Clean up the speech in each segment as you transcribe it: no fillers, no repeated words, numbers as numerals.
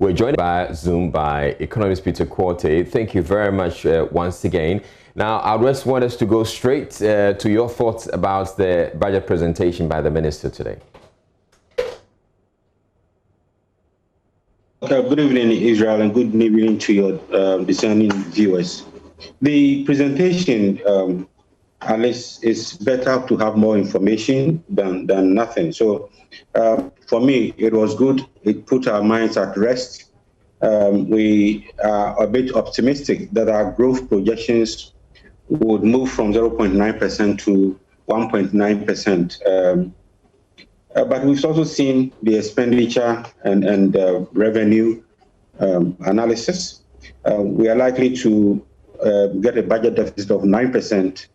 We're joined by Zoom by economist Peter Quartey. Thank you very much once again. Now, I just want us to go straight to your thoughts about the budget presentation by the minister today. Good evening, Israel, and good evening to your discerning viewers. The presentation, at least, is better to have more information than nothing. So, for me, it was good. It put our minds at rest. We are a bit optimistic that our growth projections would move from 0.9% to 1.9%. But we've also seen the expenditure and revenue analysis. We are likely to get a budget deficit of 9%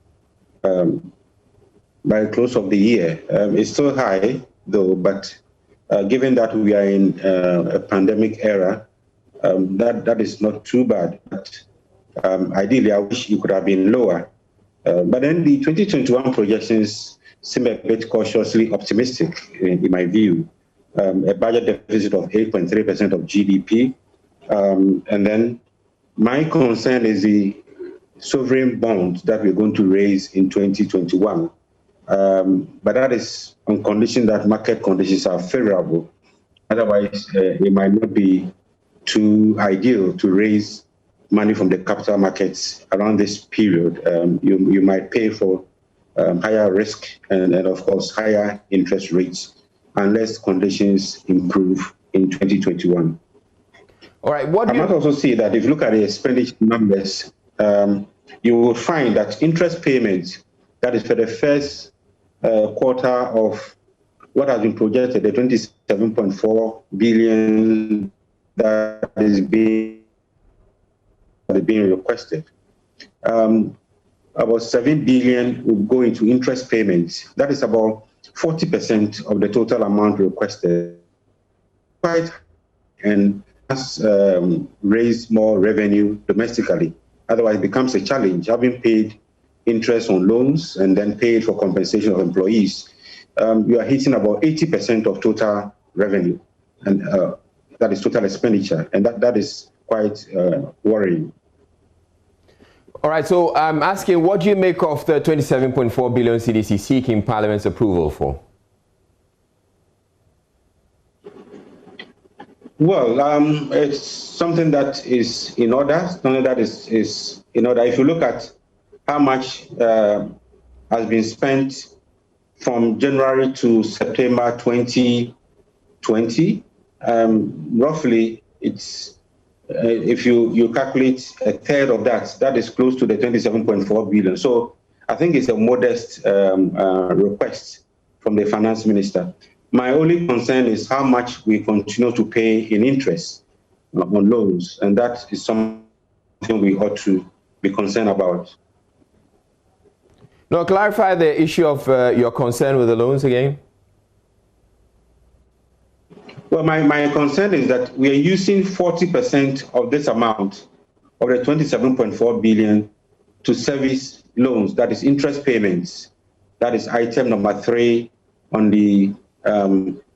by the close of the year. It's still high, though, but given that we are in a pandemic era, that is not too bad. But ideally, I wish it could have been lower. But then the 2021 projections seem a bit cautiously optimistic, in my view. A budget deficit of 8.3% of GDP. And then my concern is the sovereign bond that we're going to raise in 2021. But that is on condition that market conditions are favorable. Otherwise, it might not be too ideal to raise money from the capital markets around this period. You might pay for higher risk and of course, higher interest rates unless conditions improve in 2021. All right. I might also see that if you look at the expenditure numbers, you will find that interest payments, that is for the first quarter of what has been projected, the 27.4 billion that is being requested. About 7 billion will go into interest payments. That is about 40% of the total amount requested. And has raised more revenue domestically. Otherwise, it becomes a challenge, having paid interest on loans and then paid for compensation of employees. You are hitting about 80% of total revenue, and that is total expenditure, and that is quite worrying. All right, so I'm asking, what do you make of the 27.4 billion CDC seeking Parliament's approval for? Well, it's something that is in order. Something that is in order. If you look at how much has been spent from January to September 2020, roughly, it's if you calculate a third of that, that is close to the 27.4 billion. So I think it's a modest request from the finance minister. My only concern is how much we continue to pay in interest on loans, and that is something we ought to be concerned about. Now, clarify the issue of your concern with the loans again. Well, my concern is that we are using 40% of this amount, of the 27.4 billion, to service loans, that is interest payments. That is item number 3 on the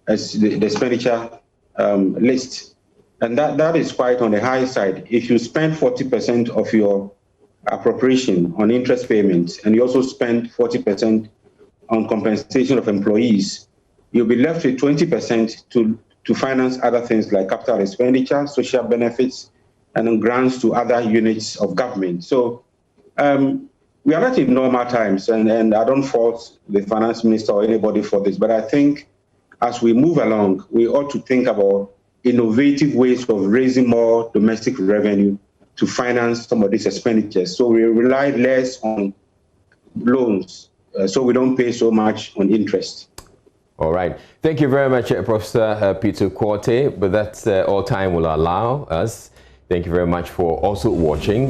expenditure list. And that is quite on the high side. If you spend 40% of your appropriation on interest payments, and you also spend 40% on compensation of employees, you'll be left with 20% to finance other things like capital expenditure, social benefits, and then grants to other units of government. So we are not in normal times, and I don't fault the finance minister or anybody for this, but I think as we move along, we ought to think about innovative ways of raising more domestic revenue to finance some of these expenditures. So we rely less on loans, so we don't pay so much on interest. All right. Thank you very much, Professor Peter Quartey. But that's all time will allow us. Thank you very much for also watching.